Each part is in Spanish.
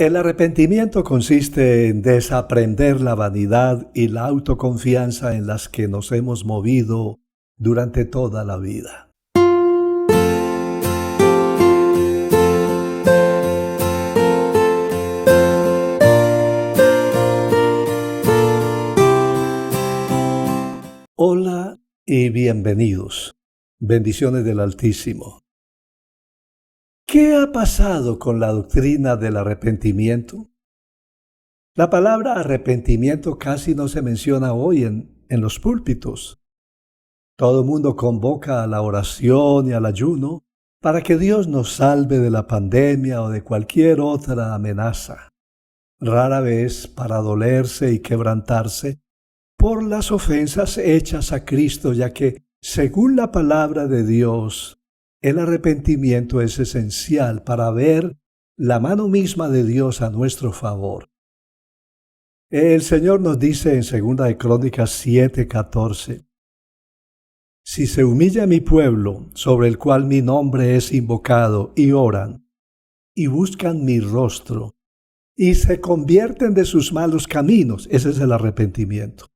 El arrepentimiento consiste en desaprender la vanidad y la autoconfianza en las que nos hemos movido durante toda la vida. Hola y bienvenidos. Bendiciones del Altísimo. ¿Qué ha pasado con la doctrina del arrepentimiento? La palabra arrepentimiento casi no se menciona hoy en los púlpitos. Todo el mundo convoca a la oración y al ayuno para que Dios nos salve de la pandemia o de cualquier otra amenaza. Rara vez para dolerse y quebrantarse por las ofensas hechas a Cristo, ya que, según la palabra de Dios, el arrepentimiento es esencial para ver la mano misma de Dios a nuestro favor. El Señor nos dice en 2 Crónicas 7:14, si se humilla mi pueblo, sobre el cual mi nombre es invocado, y oran, y buscan mi rostro, y se convierten de sus malos caminos, ese es el arrepentimiento.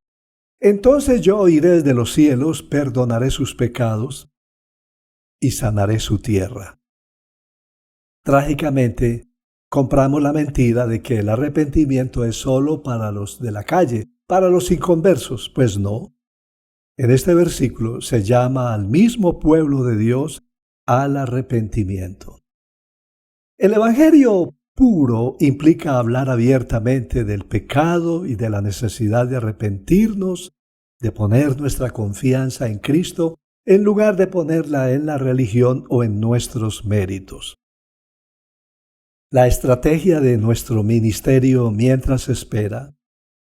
Entonces yo oiré desde los cielos, perdonaré sus pecados y sanaré su tierra. Trágicamente, compramos la mentira de que el arrepentimiento es solo para los de la calle, para los inconversos. Pues no. En este versículo se llama al mismo pueblo de Dios al arrepentimiento. El Evangelio puro implica hablar abiertamente del pecado y de la necesidad de arrepentirnos, de poner nuestra confianza en Cristo en lugar de ponerla en la religión o en nuestros méritos. La estrategia de nuestro ministerio mientras espera,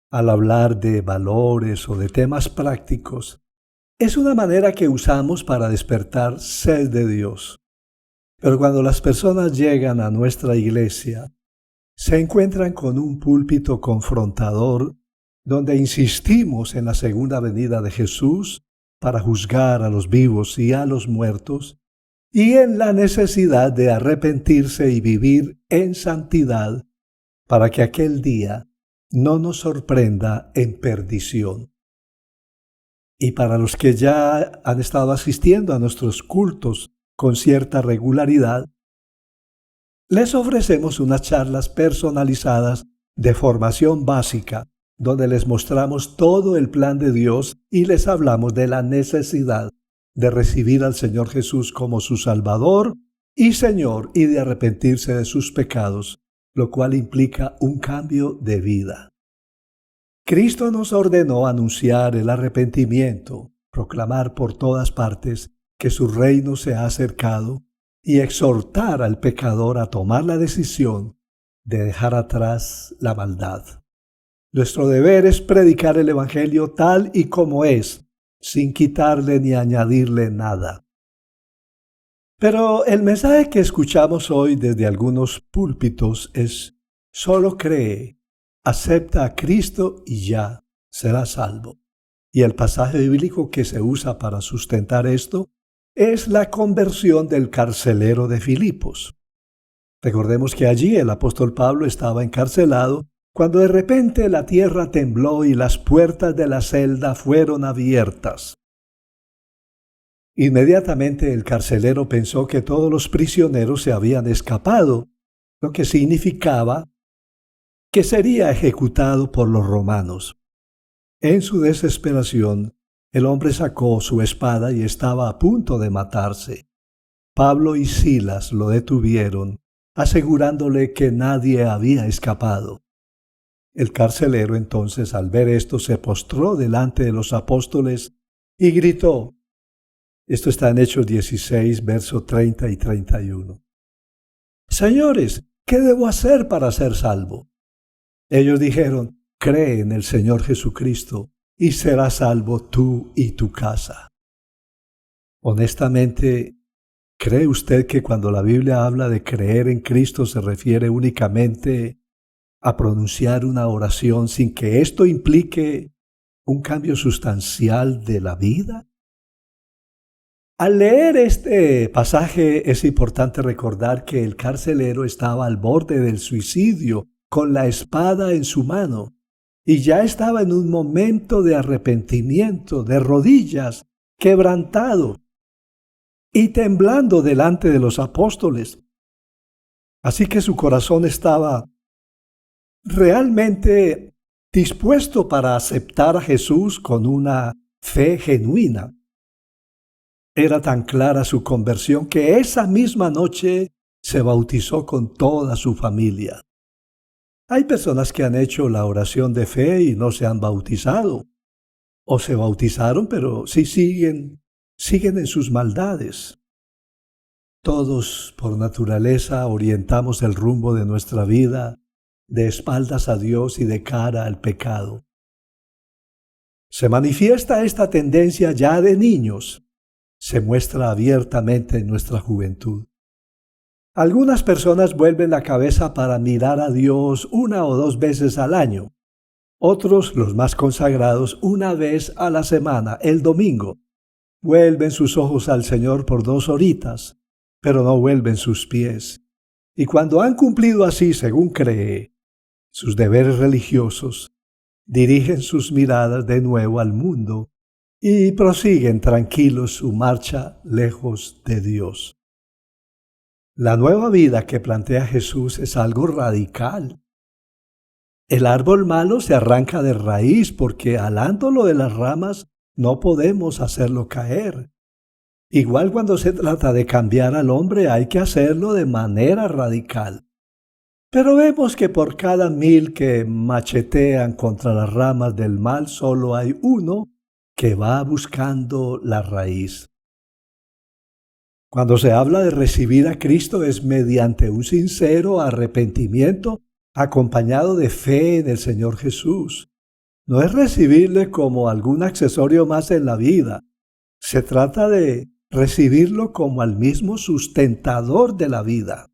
al hablar de valores o de temas prácticos, es una manera que usamos para despertar sed de Dios. Pero cuando las personas llegan a nuestra iglesia, se encuentran con un púlpito confrontador donde insistimos en la segunda venida de Jesús para juzgar a los vivos y a los muertos, y en la necesidad de arrepentirse y vivir en santidad para que aquel día no nos sorprenda en perdición. Y para los que ya han estado asistiendo a nuestros cultos con cierta regularidad, les ofrecemos unas charlas personalizadas de formación básica, donde les mostramos todo el plan de Dios y les hablamos de la necesidad de recibir al Señor Jesús como su Salvador y Señor y de arrepentirse de sus pecados, lo cual implica un cambio de vida. Cristo nos ordenó anunciar el arrepentimiento, proclamar por todas partes que su reino se ha acercado y exhortar al pecador a tomar la decisión de dejar atrás la maldad. Nuestro deber es predicar el Evangelio tal y como es, sin quitarle ni añadirle nada. Pero el mensaje que escuchamos hoy desde algunos púlpitos es: solo cree, acepta a Cristo y ya serás salvo. Y el pasaje bíblico que se usa para sustentar esto es la conversión del carcelero de Filipos. Recordemos que allí el apóstol Pablo estaba encarcelado cuando de repente la tierra tembló y las puertas de la celda fueron abiertas. Inmediatamente el carcelero pensó que todos los prisioneros se habían escapado, lo que significaba que sería ejecutado por los romanos. En su desesperación, el hombre sacó su espada y estaba a punto de matarse. Pablo y Silas lo detuvieron, asegurándole que nadie había escapado. El carcelero entonces, al ver esto, se postró delante de los apóstoles y gritó. Esto está en Hechos 16, versos 30 y 31. Señores, ¿qué debo hacer para ser salvo? Ellos dijeron, cree en el Señor Jesucristo y serás salvo tú y tu casa. Honestamente, ¿cree usted que cuando la Biblia habla de creer en Cristo se refiere únicamente a pronunciar una oración sin que esto implique un cambio sustancial de la vida? Al leer este pasaje es importante recordar que el carcelero estaba al borde del suicidio con la espada en su mano y ya estaba en un momento de arrepentimiento, de rodillas, quebrantado y temblando delante de los apóstoles. Así que su corazón estaba realmente dispuesto para aceptar a Jesús con una fe genuina. Era tan clara su conversión que esa misma noche se bautizó con toda su familia. Hay personas que han hecho la oración de fe y no se han bautizado, o se bautizaron pero sí siguen en sus maldades. Todos, por naturaleza, orientamos el rumbo de nuestra vida de espaldas a Dios y de cara al pecado. Se manifiesta esta tendencia ya de niños. Se muestra abiertamente en nuestra juventud. Algunas personas vuelven la cabeza para mirar a Dios 1 o 2 veces al año. Otros, los más consagrados, 1 vez a la semana, el domingo. Vuelven sus ojos al Señor por 2 horitas, pero no vuelven sus pies. Y cuando han cumplido así, según cree, sus deberes religiosos, dirigen sus miradas de nuevo al mundo y prosiguen tranquilos su marcha lejos de Dios. La nueva vida que plantea Jesús es algo radical. El árbol malo se arranca de raíz porque alándolo de las ramas no podemos hacerlo caer. Igual cuando se trata de cambiar al hombre hay que hacerlo de manera radical. Pero vemos que por cada 1000 que machetean contra las ramas del mal solo hay uno que va buscando la raíz. Cuando se habla de recibir a Cristo es mediante un sincero arrepentimiento acompañado de fe en el Señor Jesús. No es recibirle como algún accesorio más en la vida. Se trata de recibirlo como al mismo sustentador de la vida.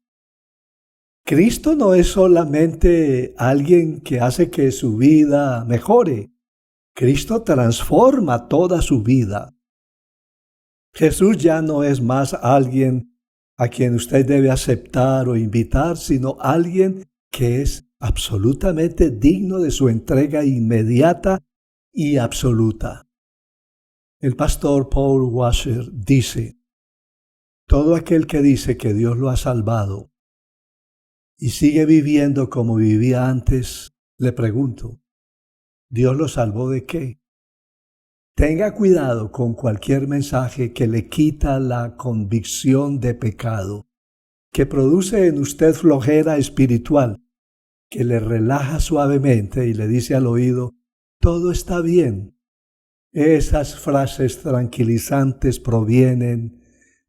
Cristo no es solamente alguien que hace que su vida mejore. Cristo transforma toda su vida. Jesús ya no es más alguien a quien usted debe aceptar o invitar, sino alguien que es absolutamente digno de su entrega inmediata y absoluta. El pastor Paul Washer dice: todo aquel que dice que Dios lo ha salvado y sigue viviendo como vivía antes, le pregunto, ¿Dios lo salvó de qué? Tenga cuidado con cualquier mensaje que le quita la convicción de pecado, que produce en usted flojera espiritual, que le relaja suavemente y le dice al oído, todo está bien. Esas frases tranquilizantes provienen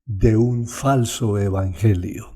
de un falso evangelio.